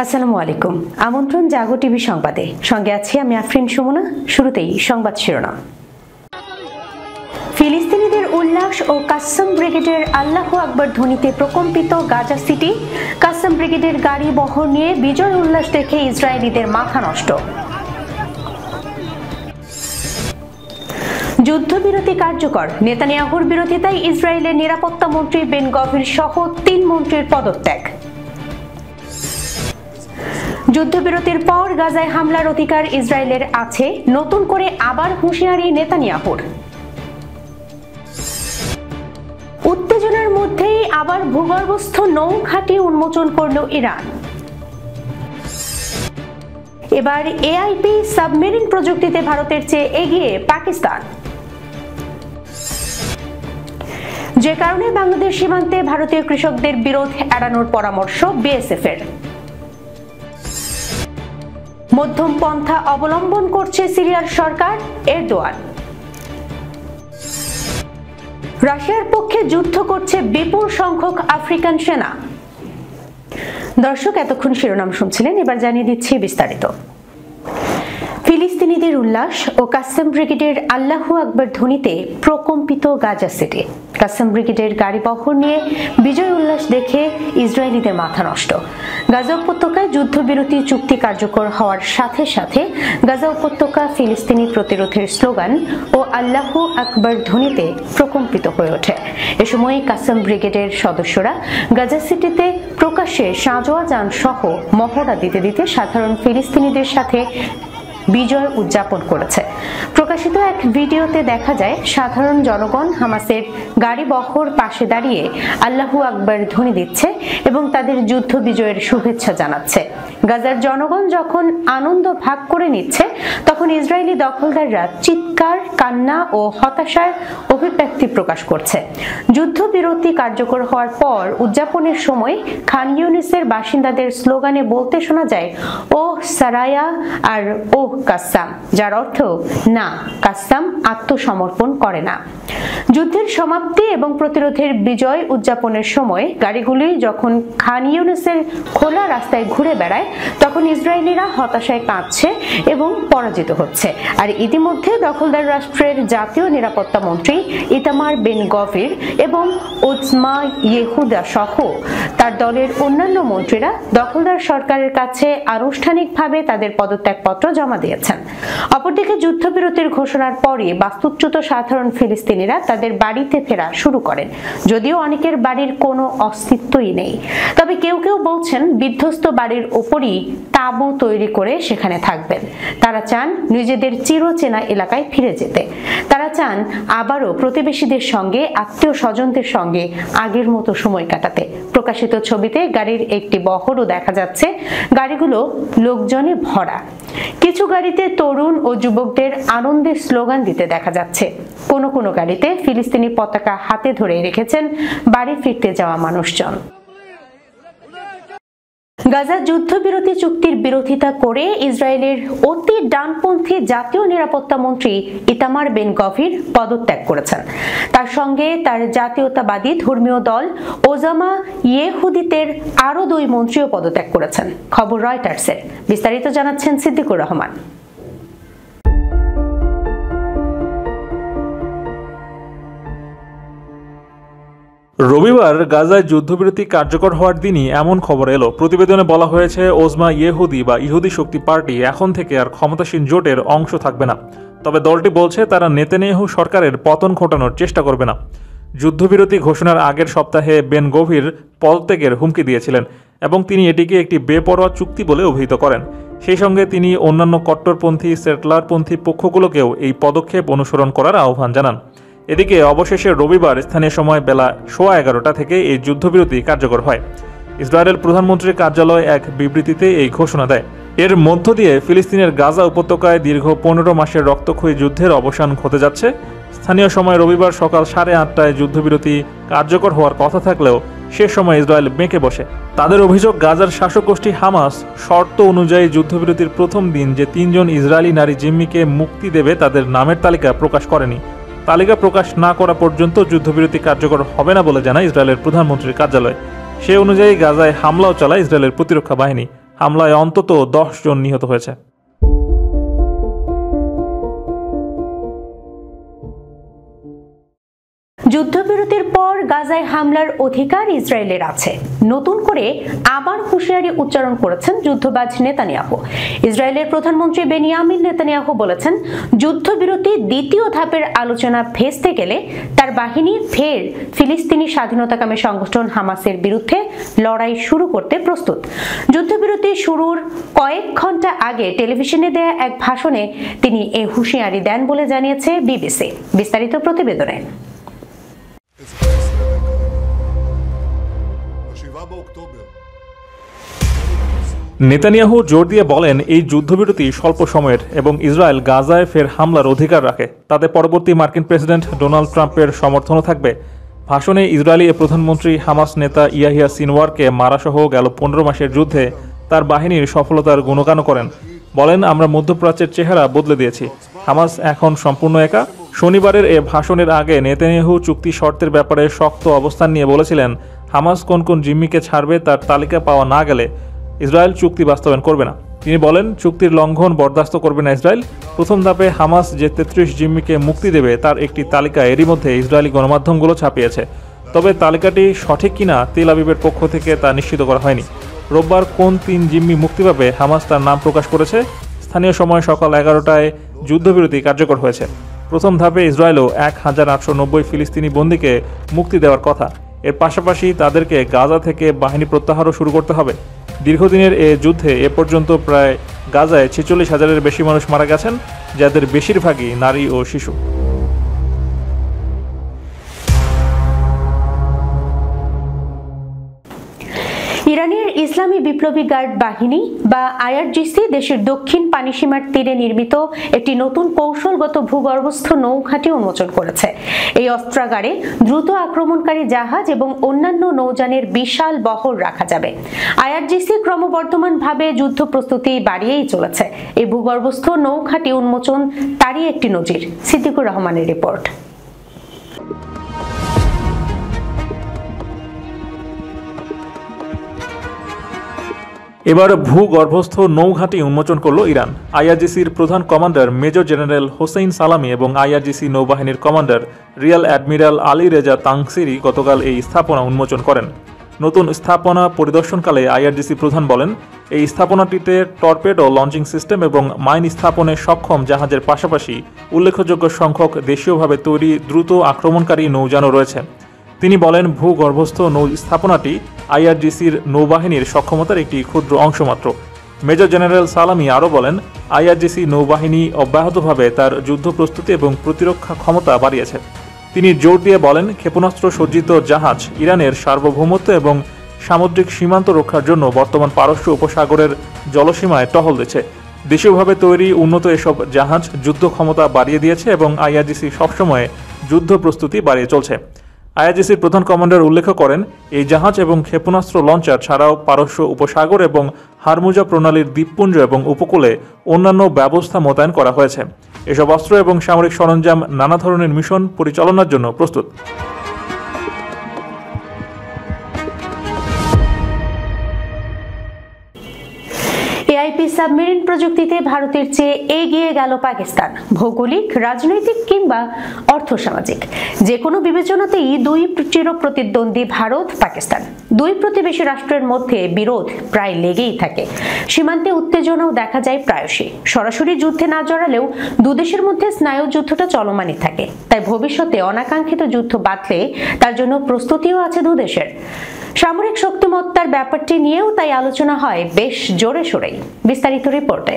আসসালামু আলাইকুম। আমন্ত্রণ জাগো টিভি সংবাদে, সঙ্গে আছি আমি আফরিন সুমনা। শুরুতেই সংবাদ শিরোনাম। ফিলিস্তিনিদের উল্লাস ও কাসসাম ব্রিগেডের আল্লাহু আকবার ধ্বনিতে প্রকম্পিত গাজা সিটি। কাসসাম ব্রিগেডের গাড়ি বহর নিয়ে বিজয় উল্লাস দেখে ইসরায়েলিদের মাথা নষ্ট। যুদ্ধবিরতি কার্যকর, নেতানিয়াহুর বিরোধিতায় ইসরায়েলের নিরাপত্তা মন্ত্রী বেন গভির সহ ৩ মন্ত্রীর পদত্যাগ। যুদ্ধবিরতির পর গাজায় হামলার অধিকার ইসরায়েলের আছে, নতুন করে আবার হুঁশিয়ারি নেতানিয়াহুর। উত্তেজনার মধ্যেই আবার ভূগর্ভস্থ নৌঘাঁটি উন্মোচন করল ইরান। এবার এআইপি সাবমেরিন প্রযুক্তিতে ভারতের চেয়ে এগিয়ে পাকিস্তান, যে কারণে বাংলাদেশ সীমান্তে ভারতীয় কৃষকদের বিরোধ এড়ানোর পরামর্শ বিএসএফ এর। মধ্যম পন্থা অবলম্বন করছে সিরিয়ার সরকার, এরদোয়ান। রাশিয়ার পক্ষে যুদ্ধ করছে বিপুল সংখ্যক আফ্রিকান সেনা। দর্শক, এতক্ষণ শিরোনাম শুনছিলেন, এবার জানিয়ে দিচ্ছি বিস্তারিত। ফিলিস্তিনিদের উল্লাস ও কাসসাম ব্রিগেডের আল্লাহু আকবার ধ্বনিতে প্রকম্পিত গাজা সিটি। কাসসাম ব্রিগেডের গাড়ি বহর নিয়ে বিজয় উল্লাস দেখে ইসরায়েলিদের মাথা নষ্ট। গাজা উপত্যকায় যুদ্ধবিরতি চুক্তি কার্যকর হওয়ার সাথে সাথে গাজা উপত্যকা ফিলিস্তিনি প্রতিরোধের স্লোগান ও আল্লাহু আকবার ধ্বনিতে প্রকম্পিত হয়ে ওঠে। এ সময় কাসসাম ব্রিগেডের সদস্যরা গাজা সিটিতে প্রকাশ্যে সাঁজোয়া যান সহ মহড়া দিতে দিতে সাধারণ ফিলিস্তিনিদের সাথে বিজয় উদযাপন করেছে। প্রকাশিত এক ভিডিওতে দেখা যায় সাধারণ জনগণ হামাসের গাড়ি বহর পাশে দাঁড়িয়ে আল্লাহু আকবার ধ্বনি দিচ্ছে এবং তাদের যুদ্ধ বিজয়ের শুভেচ্ছা জানাচ্ছে। গাজার জনগণ যখন আনন্দ ভাগ করে নিচ্ছে, তখন ইসরায়েলি দখলদাররা চিৎকার, কান্না ও হতাশার অভিব্যক্তি প্রকাশ করছে। যুদ্ধবিরতি কার্যকর হওয়ার পর উদযাপনের সময় খান ইউনিসের বাসিন্দাদের স্লোগানে বলতে শোনা যায়, ও সারায়া আর ও কাসসাম, যার অর্থ না, কাসসাম আত্মসমর্পণ করে না। যুদ্ধের সমাপ্তি এবং প্রতিরোধের বিজয় উদযাপনের সময় গাড়িগুলি যখন খান ইউনিসের খোলা রাস্তায় ঘুরে বেড়ায়, তখন ইসরায়েলিরা হতাশায় কাঁদছে এবং পরাজিত হচ্ছে। আর ইতিমধ্যে দখলদার রাষ্ট্রের জাতীয় নিরাপত্তা মন্ত্রী ইতামার বেন গভির এবং ওজমা ইয়েহুদা সহ তার দলের অন্যান্য মন্ত্রীরা দখলদার সরকারের কাছে আনুষ্ঠানিকভাবে তাদের পদত্যাগপত্র জমা দিয়েছেন। অপরদিকে যুদ্ধবিরতির ঘোষণার পরে বাস্তুচ্যুত সাধারণ ফিলিস্তিনিরা তাদের বাড়িতে ফেরা শুরু করেন, যদিও অনেকের বাড়ির কোনো অস্তিত্বই নেই। তবে কেউ কেউ বলছেন বিধ্বস্ত বাড়ির ওপরই তাঁবু তৈরি করে সেখানে থাকবেন। তারা চান নিজেদের চিরচেনা এলাকায় ফিরে যেতে। তারা চান আবারও প্রতিবেশীদের সঙ্গে, আত্মীয় স্বজনদের সঙ্গে আগের মতো সময় কাটাতে। প্রকাশিত ছবিতে গাড়ির একটি বহরও দেখা যাচ্ছে। গাড়িগুলো লোকজনে ভরা। কিছু গাড়িতে তরুণ ও যুবকদের আনন্দের স্লোগান দিতে দেখা যাচ্ছে। কোনো কোনো গাড়িতে ফিলিস্তিনি পতাকা হাতে ধরে রেখেছেন বাড়ি ফিরতে যাওয়া মানুষজন। গাজা যুদ্ধবিরতি চুক্তির বিরোধিতা করে ইসরায়েলের অতি ডানপন্থী জাতীয় নিরাপত্তা মন্ত্রী ইতামার বেন গভির পদত্যাগ করেছেন। তার সঙ্গে তার জাতীয়তাবাদী ধর্মীয় দল ওজামা ইয়েহুদিতের আরো 2 মন্ত্রীও পদত্যাগ করেছেন। খবর রয়টার্সের। বিস্তারিত জানাচ্ছেন সিদ্দিকুর রহমান। রবিবার গাজায় যুদ্ধবিরতি কার্যকর হওয়ার দিনই এমন খবর এলো। প্রতিবেদনে বলা হয়েছে, ওজমা ইয়েহুদি বা ইহুদি শক্তি পার্টি এখন থেকে আর ক্ষমতাসীন জোটের অংশ থাকবে না। তবে দলটি বলছে তারা নেতানিয়াহু সরকারের পতন ঘটানোর চেষ্টা করবে না। যুদ্ধবিরতি ঘোষণার আগের সপ্তাহে বেন গভির পদত্যাগের হুমকি দিয়েছিলেন এবং তিনি এটিকে একটি বেপরোয়া চুক্তি বলে অভিহিত করেন। সেই সঙ্গে তিনি অন্যান্য কট্টরপন্থী সেটলারপন্থী পক্ষগুলোকেও এই পদক্ষেপ অনুসরণ করার আহ্বান জানান। এদিকে অবশেষে রবিবার স্থানীয় সময় বেলা 11:15 থেকে এই যুদ্ধবিরতি কার্যকর হয়। ইসরায়েলের প্রধানমন্ত্রীর কার্যালয় এক বিবৃতিতে এই ঘোষণা দেয়। এর মধ্য দিয়ে ফিলিস্তিনের গাজা উপত্যকায় দীর্ঘ 15 মাসের রক্তক্ষয়ী যুদ্ধের অবসান হতে যাচ্ছে। স্থানীয় সময় রবিবার সকাল 8:30টায় যুদ্ধবিরতি কার্যকর হওয়ার কথা থাকলেও সে সময় ইসরায়েল বেঁকে বসে। তাদের অভিযোগ, গাজার শাসক গোষ্ঠী হামাস শর্ত অনুযায়ী যুদ্ধবিরতির প্রথম দিন যে 3 জন ইসরায়েলি নারী জিম্মিকে মুক্তি দেবে তাদের নামের তালিকা প্রকাশ করেনি। তালিকা প্রকাশ না করা পর্যন্ত যুদ্ধবিরতি কার্যকর হবে না বলে জানায় ইসরায়েলের প্রধানমন্ত্রীর কার্যালয়। সে অনুযায়ী গাজায় হামলাও চালায় ইসরায়েলের প্রতিরক্ষা বাহিনী। হামলায় অন্তত 10 জন নিহত হয়েছে। যুদ্ধবিরতির পর গাজায় হামলার অধিকার ইসরায়েলের আছে, নতুন করে আবার হুঁশিয়ারি উচ্চারণ করেছেন যুদ্ধবাজ নেতানিয়াহু। ইসরায়েলের প্রধানমন্ত্রী বেনিয়ামিন নেতানিয়াহু বলেছেন, যুদ্ধবিরতি দ্বিতীয় ধাপের আলোচনা ভেস্তে গেলে তার বাহিনী ফের ফিলিস্তিনি স্বাধীনতাকামী সংগঠন হামাসের বিরুদ্ধে লড়াই শুরু করতে প্রস্তুত। যুদ্ধবিরতি শুরুর কয়েক ঘন্টা আগে টেলিভিশনে দেয়া এক ভাষণে তিনি এই হুঁশিয়ারি দেন বলে জানিয়েছে বিবিসি। বিস্তারিত প্রতিবেদনে। নেতানিয়াহু জোর দিয়ে বলেন, এই যুদ্ধবিরতি স্বল্প সময়ের এবং ইসরায়েল গাজায় ফের হামলার অধিকার রাখে, তাতে পরবর্তী মার্কিন প্রেসিডেন্ট ডোনাল্ড ট্রাম্পের সমর্থনও থাকবে। ভাষণে ইসরায়েলি প্রধানমন্ত্রী হামাস নেতা ইয়াহিয়া সিনওয়ারকে মারাসহ গেল 15 মাসের যুদ্ধে তার বাহিনীর সফলতার গুণগানও করেন। বলেন, আমরা মধ্যপ্রাচ্যের চেহারা বদলে দিয়েছি, হামাস এখন সম্পূর্ণ একা। শনিবারের এ ভাষণের আগে নেতানিয়াহু চুক্তি শর্তের ব্যাপারে শক্ত অবস্থান নিয়ে বলেছিলেন, হামাস কোন কোন জিম্মিকে ছাড়বে তার তালিকা পাওয়া না গেলে ইসরায়েল চুক্তি বাস্তবায়ন করবে না। তিনি বলেন, চুক্তির লঙ্ঘন বরদাস্ত করবে না ইসরায়েল। প্রথম ধাপে হামাস যে 33 জিম্মিকে মুক্তি দেবে তার একটি তালিকা এরই মধ্যে ইসরায়েলি গণমাধ্যমগুলো ছাপিয়েছে। তবে তালিকাটি সঠিক কিনা তেল আবিবের পক্ষ থেকে তা নিশ্চিত করা হয়নি। রোববার কোন 3 জিম্মি মুক্তি পাবে হামাস তার নাম প্রকাশ করেছে। স্থানীয় সময় সকাল 11টায় যুদ্ধবিরতি কার্যকর হয়েছে। প্রথম ধাপে ইসরায়েলও 1890 ফিলিস্তিনি বন্দীকে মুক্তি দেওয়ার কথা। এর পাশাপাশি তাদেরকে গাজা থেকে বাহিনী প্রত্যাহারও শুরু করতে হবে। দীর্ঘদিনের এ যুদ্ধে এ পর্যন্ত প্রায় গাজায় 46,000-এর বেশি মানুষ মারা গেছেন, যাদের বেশিরভাগই নারী ও শিশু। ইরানের ইসলামী বিপ্লবী গার্ড বাহিনী বা আইআরজিসি দেশের দক্ষিণ পানিসীমার তীরে নির্মিত একটি নতুন কৌশলগত ভূগর্ভস্থ নৌঘাঁটি উন্মোচন করেছে। এই অস্ত্রাগারে দ্রুত আক্রমণকারী জাহাজ এবং অন্যান্য নৌযানের বিশাল বহর রাখা যাবে। আইআরজিসি ক্রমবর্ধমানভাবে যুদ্ধ প্রস্তুতি বাড়িয়েই চলেছে। এই ভূগর্ভস্থ নৌঘাঁটি উন্মোচন তারই একটি নজির। সিদ্দিকুর রহমানের রিপোর্ট। এবার ভূগর্ভস্থ নৌঘাঁটি উন্মোচন করল ইরান। আইআরজিসির প্রধান কমান্ডার মেজর জেনারেল হোসেইন সালামি এবং আইআরজিসি নৌবাহিনীর commander Real admiral Ali Reza Tangsiri গতকাল এই স্থাপনা উন্মোচন করেন। নতুন স্থাপনা পরিদর্শনকালে আইআরজিসি প্রধান বলেন, এই স্থাপনাটিতে টর্পেডো লঞ্চিং সিস্টেম এবং মাইন স্থাপনে সক্ষম জাহাজের পাশাপাশি উল্লেখযোগ্য সংখ্যক দেশীয়ভাবে তৈরি দ্রুত আক্রমণকারী নৌযানও রয়েছে। তিনি বলেন, ভূগর্ভস্থ নৌ স্থাপনাটি আইআরজিসির নৌবাহিনীর সক্ষমতার একটি ক্ষুদ্র অংশ মাত্র। মেজর জেনারেল সালামি আরও বলেন, আইআরজিসি নৌবাহিনী অব্যাহতভাবে তার যুদ্ধ প্রস্তুতি এবং প্রতিরক্ষা ক্ষমতা বাড়িয়েছে। তিনি জোর দিয়ে বলেন, ক্ষেপণাস্ত্র সজ্জিত জাহাজ ইরানের সার্বভৌমত্ব এবং সামুদ্রিক সীমান্ত রক্ষার জন্য বর্তমান পারস্য উপসাগরের জলসীমায় টহল দিচ্ছে। দেশীয়ভাবে তৈরি উন্নত এসব জাহাজ যুদ্ধ ক্ষমতা বাড়িয়ে দিয়েছে এবং আইআরজিসি সবসময় যুদ্ধ প্রস্তুতি বাড়িয়ে চলছে। আইআরজিসির প্রধান কমান্ডার উল্লেখ করেন, এই জাহাজ এবং ক্ষেপণাস্ত্র লঞ্চার ছাড়াও পারস্য উপসাগর এবং হারমুজা প্রণালীর দ্বীপপুঞ্জ এবং উপকূলে অন্যান্য ব্যবস্থা মোতায়েন করা হয়েছে। এসব অস্ত্র এবং সামরিক সরঞ্জাম নানা ধরনের মিশন পরিচালনার জন্য প্রস্তুত। এআইপি সাবমেরিন প্রযুক্তিতে ভারতের চেয়ে এগিয়ে গেল পাকিস্তান। ভৌগোলিক, রাজনৈতিক কিংবা অর্থসামাজিক যে কোনো বিবেচনাতেই দুই চিরপ্রতিদ্বন্দ্বী ভারত পাকিস্তান। দুই প্রতিবেশী রাষ্ট্রের মধ্যে বিরোধ প্রায় লেগেই থাকে। সীমান্তে উত্তেজনাও দেখা যায় প্রায়শই। সরাসরি যুদ্ধে না জড়ালেও দুদেশের মধ্যে স্নায়ু যুদ্ধটা চলমানই থাকে। তাই ভবিষ্যতে অনাকাঙ্ক্ষিত যুদ্ধ বাঁধলে তার জন্য প্রস্তুতিও আছে দুদেশের। সামরিক শক্তিমত্তার ব্যাপারটি নিয়েও তাই আলোচনা হয় বেশ জোরে সোরেই। বিস্তারিত রিপোর্টে।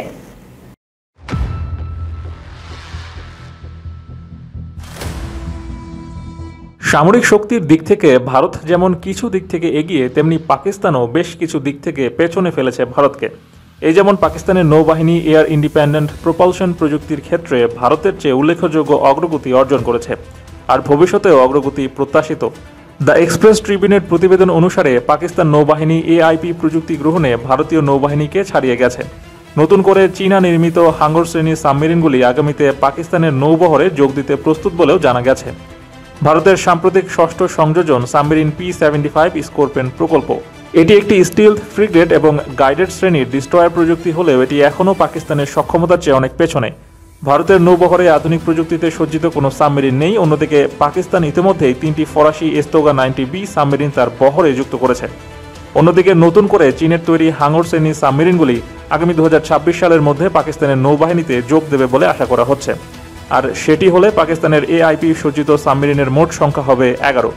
সামরিক শক্তির দিক থেকে ভারত যেমন কিছু দিক থেকে এগিয়ে, তেমনি পাকিস্তানও বেশ কিছু দিক থেকে পেছনে ফেলেছে ভারতকে। এই যেমন পাকিস্তানের নৌবাহিনী এয়ার ইন্ডিপেন্ডেন্ট প্রপালশন প্রযুক্তির ক্ষেত্রে ভারতের চেয়ে উল্লেখযোগ্য অগ্রগতি অর্জন করেছে, আর ভবিষ্যতেও অগ্রগতি প্রত্যাশিত। দ্য এক্সপ্রেস ট্রিবিউনের প্রতিবেদন অনুসারে পাকিস্তান নৌবাহিনী এআইপি প্রযুক্তি গ্রহণে ভারতীয় নৌবাহিনীকে ছাড়িয়ে গেছে। নতুন করে চীনা নির্মিত হাঙ্গর শ্রেণীর সাবমেরিনগুলি আগামীতে পাকিস্তানের নৌবহরে যোগ দিতে প্রস্তুত বলেও জানা গেছে। ভারতের সাম্প্রতিক ষষ্ঠ সংযোজন সাবমেরিন P-75 স্করপিয়ন প্রকল্প। এটি একটি স্টিলথ ফ্রিগেট এবং গাইডেড শ্রেণীর ডিস্ট্রয়ার প্রযুক্তি হলেও এটি এখনও পাকিস্তানের সক্ষমতার চেয়ে অনেক পেছনে। ভারতের নৌবহরে আধুনিক প্রযুক্তিতে সজ্জিত কোনো সাবমেরিন নেই। অন্যদিকে পাকিস্তান ইতিমধ্যেই 3টি ফরাসি এস্তোগা 90B সাবমেরিন তার বহরে যুক্ত করেছে। অন্যদিকে নতুন করে চীনের তৈরি হাঙর শ্রেণীর সাবমেরিনগুলি আগামী 2026 সালের মধ্যে পাকিস্তানের নৌবাহিনীতে যোগ দেবে বলে আশা করা হচ্ছে। আর সেটি হলে পাকিস্তানের AIP সজ্জিত সাবমেরিনের মোট সংখ্যা হবে 11।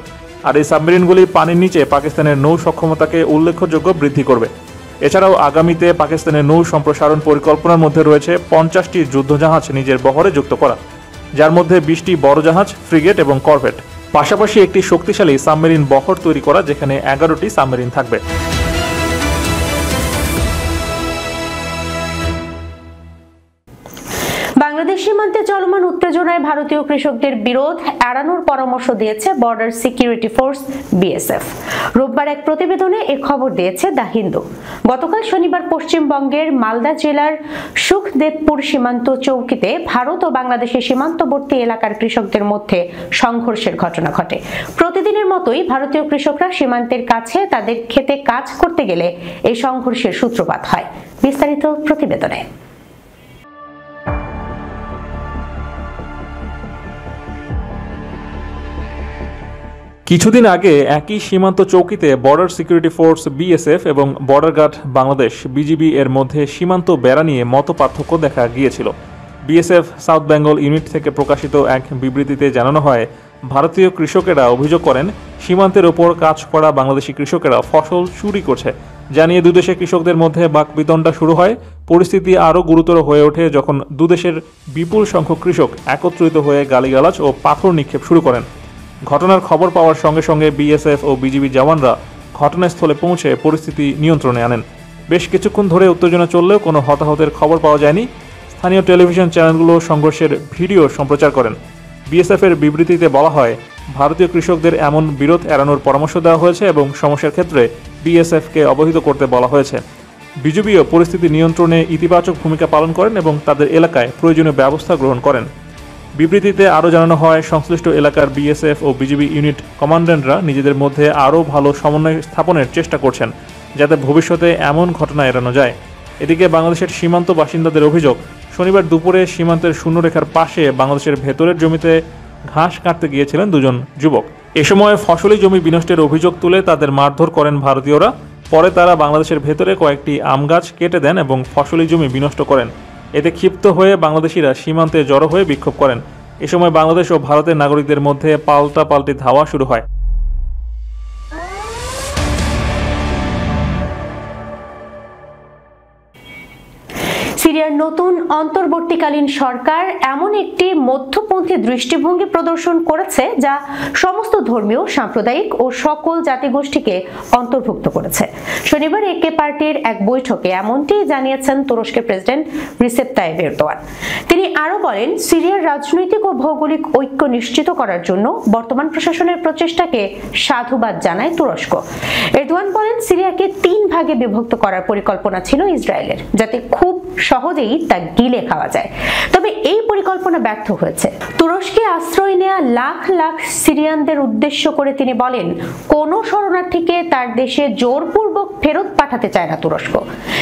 আর এই সাবমেরিনগুলি পানির নিচে পাকিস্তানের নৌ সক্ষমতাকে উল্লেখযোগ্য বৃদ্ধি করবে। এছাড়াও আগামীতে পাকিস্তানের নৌ সম্প্রসারণ পরিকল্পনার মধ্যে রয়েছে 50টি যুদ্ধজাহাজ নিজের বহরে যুক্ত করা, যার মধ্যে 20টি বড় জাহাজ, ফ্রিগেট এবং করভেট, পাশাপাশি একটি শক্তিশালী সাবমেরিন বহর তৈরি করা যেখানে 11টি সাবমেরিন থাকবে। বাংলাদেশ সীমান্তে চলমান উত্তেজনায় ভারতীয় কৃষকদের বিরোধ এড়ানোর পরামর্শ দিয়েছে বর্ডার সিকিউরিটি ফোর্স BSF। রোববার এক প্রতিবেদনে এ খবর দিয়েছে দ্য হিন্দু। গতকাল শনিবার পশ্চিমবঙ্গের মালদা জেলার সুখদেবপুর সীমান্ত চৌকিতে ভারত ও বাংলাদেশের সীমান্তবর্তী এলাকার কৃষকদের মধ্যে সংঘর্ষের ঘটনা ঘটে। প্রতিদিনের মতোই ভারতীয় কৃষকরা সীমান্তের কাছে তাদের ক্ষেতে কাজ করতে গেলে এই সংঘর্ষের সূত্রপাত হয়। বিস্তারিত প্রতিবেদনে। কিছুদিন আগে একই সীমান্ত চৌকিতে বর্ডার সিকিউরিটি ফোর্স BSF এবং বর্ডার গার্ড বাংলাদেশ BGB এর মধ্যে সীমান্ত বেড়া নিয়ে মতপার্থক্য দেখা গিয়েছিল। BSF সাউথ বেঙ্গল ইউনিট থেকে প্রকাশিত এক বিবৃতিতে জানানো হয়, ভারতীয় কৃষকেরা অভিযোগ করেন সীমান্তের ওপর কাজ করা বাংলাদেশি কৃষকেরা ফসল চুরি করছে। জানিয়ে দুদেশের কৃষকদের মধ্যে বাকবিতণ্ডা শুরু হয়। পরিস্থিতি আরও গুরুতর হয়ে ওঠে যখন দুদেশের বিপুল সংখ্যক কৃষক একত্রিত হয়ে গালিগালাজ ও পাথর নিক্ষেপ শুরু করেন। ঘটনার খবর পাওয়ার সঙ্গে সঙ্গে BSF ও BGB জওয়ানরা ঘটনাস্থলে পৌঁছে পরিস্থিতি নিয়ন্ত্রণে আনেন। বেশ কিছুক্ষণ ধরে উত্তেজনা চললেও কোনো হতাহতের খবর পাওয়া যায়নি। স্থানীয় টেলিভিশন চ্যানেলগুলো সংঘর্ষের ভিডিও সম্প্রচার করেন। BSF এর বিবৃতিতে বলা হয়, ভারতীয় কৃষকদের এমন বিরোধ এড়ানোর পরামর্শ দেওয়া হয়েছে এবং সমস্যার ক্ষেত্রে BSF-কে অবহিত করতে বলা হয়েছে। BGBও পরিস্থিতি নিয়ন্ত্রণে ইতিবাচক ভূমিকা পালন করেন এবং তাদের এলাকায় প্রয়োজনীয় ব্যবস্থা গ্রহণ করেন। বিবৃতিতে আরও জানানো হয়, সংশ্লিষ্ট এলাকার BSF ও BGB ইউনিট কমান্ড্যান্টরা নিজেদের মধ্যে আরও ভালো সমন্বয় স্থাপনের চেষ্টা করছেন যাতে ভবিষ্যতে এমন ঘটনা এড়ানো যায়। এদিকে বাংলাদেশের সীমান্ত বাসিন্দাদের অভিযোগ, শনিবার দুপুরে সীমান্তের শূন্যরেখার পাশে বাংলাদেশের ভেতরের জমিতে ঘাস কাটতে গিয়েছিলেন দুজন যুবক। এ সময় ফসলি জমি বিনষ্টের অভিযোগ তুলে তাদের মারধর করেন ভারতীয়রা। পরে তারা বাংলাদেশের ভেতরে কয়েকটি আম গাছ কেটে দেন এবং ফসলি জমি বিনষ্ট করেন। এতে ক্ষিপ্ত হয়ে বাংলাদেশিরা সীমান্তে জড়ো হয়ে বিক্ষোভ করেন। এ সময় বাংলাদেশ ও ভারতের নাগরিকদের মধ্যে পাল্টাপাল্টি ধাওয়া শুরু হয়। সিরিয়ার নতুন অন্তর্বর্তীকালীন সরকার এমন একটি মধ্যপন্থী দৃষ্টিভঙ্গি প্রদর্শন করেছে যা সমস্ত ধর্মীয়, সাম্প্রদায়িক ও সকল জাতিগোষ্ঠীকে অন্তর্ভুক্ত করেছে। শনিবার একে পার্টির এক বৈঠকে এমনটি জানিয়েছেন তুরস্কের প্রেসিডেন্ট রিসেপ তাইয়েপ এরদোয়ান। তিনি আরও বলেন, সিরিয়ার রাজনৈতিক ও ভৌগোলিক ঐক্য নিশ্চিত করার জন্য বর্তমান প্রশাসনের প্রচেষ্টাকে সাধুবাদ জানায় তুরস্ক। এরদোয়ান বলেন, সিরিয়াকে 3 ভাগে বিভক্ত করার পরিকল্পনা ছিল ইসরায়েলের, যাতে খুব সহজেই তা গিলে খাওয়া যায়। তবে এই পরিকল্পনা ব্যর্থ হয়েছে। তুরস্কে আশ্রয় নেওয়া লাখ লাখ সিরিয়ানদের উদ্দেশ্য করে তিনি বলেন, কোনো শরণার্থীকে তার দেশে জোরপূর্বক ফেরত পাঠাতে চায় না তুরস্ক।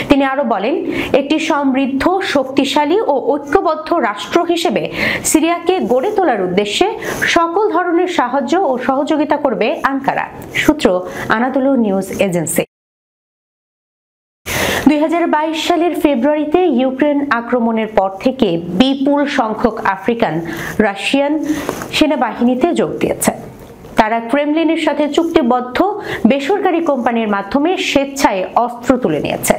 তিনি আরো বলেন, একটি সমৃদ্ধ, শক্তিশালী ও ঐক্যবদ্ধ রাষ্ট্র হিসেবে সিরিয়াকে গড়ে তোলার উদ্দেশ্যে সকল ধরনের সাহায্য ও সহযোগিতা করবে আঙ্কারা। সূত্র আনাদোলু নিউজ এজেন্সি। 2022 সালের ফেব্রুয়ারিতে ইউক্রেন আক্রমণের পর থেকে বিপুল সংখ্যক আফ্রিকান রাশিয়ান সেনাবাহিনীতে যোগ দিয়েছে। তারা ক্রেমলিনের সাথে চুক্তিবদ্ধ বেসরকারি কোম্পানির মাধ্যমে স্বেচ্ছায় অস্ত্র তুলে নিয়েছে।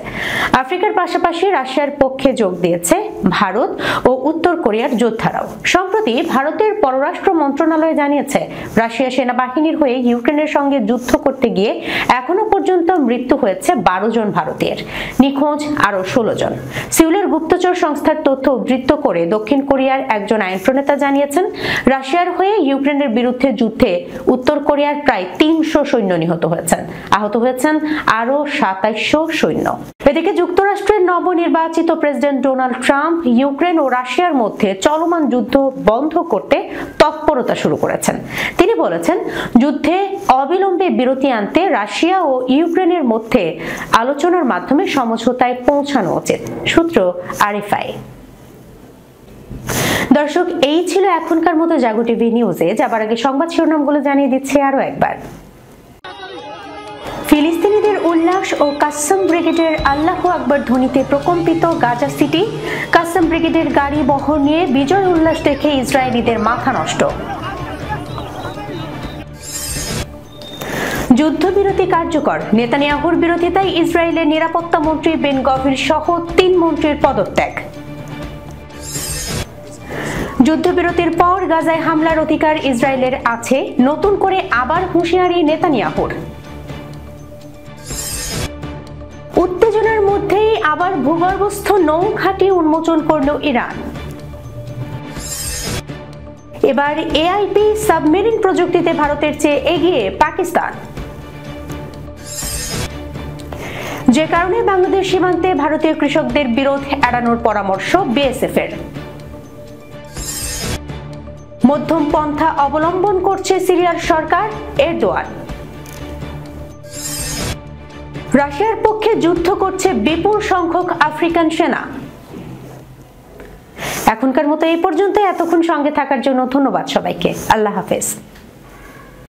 আফ্রিকার পাশাপাশি রাশিয়ার পক্ষে যোগ দিয়েছে ভারত ও উত্তর কোরিয়ার যোদ্ধারাও। সম্প্রতি ভারতের পররাষ্ট্র মন্ত্রণালয় জানিয়েছে, রাশিয়া সেনাবাহিনীর হয়ে ইউক্রেনের সঙ্গে যুদ্ধ করতে গিয়ে এখনো পর্যন্ত মৃত্যু হয়েছে 12 জন ভারতীয়ের, নিখোঁজ আরও 16 জন। সিউলের গুপ্তচর সংস্থার তথ্য উদ্ধৃত করে দক্ষিণ কোরিয়ার একজন আইন প্রণেতা জানিয়েছেন, রাশিয়ার হয়ে ইউক্রেনের বিরুদ্ধে যুদ্ধে উত্তর কোরিয়ার প্রায় 300 সৈন্য নিহত হয়েছেন, আহত হয়েছেন আরও 2700 সৈন্য। এদিকে যুক্তরাষ্ট্রের নবনির্বাচিত প্রেসিডেন্ট ডোনাল্ড ট্রাম্প ইউক্রেন ও রাশিয়ার মধ্যে চলমান যুদ্ধ বন্ধ করতে তৎপরতা শুরু করেছেন। তিনি বলেছেন, যুদ্ধে অবিলম্বে বিরতি আনতে রাশিয়া ও ইউক্রেনের মধ্যে আলোচনার মাধ্যমে সমঝোতায় পৌঁছানো উচিত। সূত্র RFI। দর্শক, এই ছিল এখনকার মতো জাগো টিভি নিউজে। যাবার আগে সংবাদ শিরোনামগুলো জানিয়ে দিচ্ছি আরো একবার। ফিলিস্তিনিদের উল্লাস ও কাসসাম ব্রিগেডের আল্লাহু আকবার ধ্বনিতে প্রকম্পিত গাজা সিটি। কাসসাম ব্রিগেডের গাড়ি বহর নিয়ে বিজয় উল্লাস দেখে ইসরায়েলিদের মাথা নষ্ট। যুদ্ধবিরতি কার্যকর, নেতানিয়াহুর বিরোধিতায় ইসরায়েলের নিরাপত্তা মন্ত্রী বেন গভির সহ 3 মন্ত্রীর পদত্যাগ। যুদ্ধবিরতির পর গাজায় হামলার অধিকার ইসরায়েলের আছে, নতুন করে আবার হুঁশিয়ারি নেতানিয়াহুর। উত্তেজনার মধ্যেই আবার ভূগর্ভস্থ নৌ ঘাঁটি উন্মোচন করল ইরান। এবার AIP সাবমেরিন প্রযুক্তিতে ভারতের চেয়ে এগিয়ে পাকিস্তান, যে কারণে বাংলাদেশ সীমান্তে ভারতীয় কৃষকদের বিরোধ এড়ানোর পরামর্শ BSF এর। মধ্যম পন্থা অবলম্বন করছে সিরিয়ার সরকার, এরদোয়ান। রাশিয়ার পক্ষে যুদ্ধ করছে বিপুল সংখ্যক আফ্রিকান সেনা। এখনকার মতো এই পর্যন্ত। এতক্ষণ সঙ্গে থাকার জন্য ধন্যবাদ সবাইকে। আল্লাহ হাফেজ।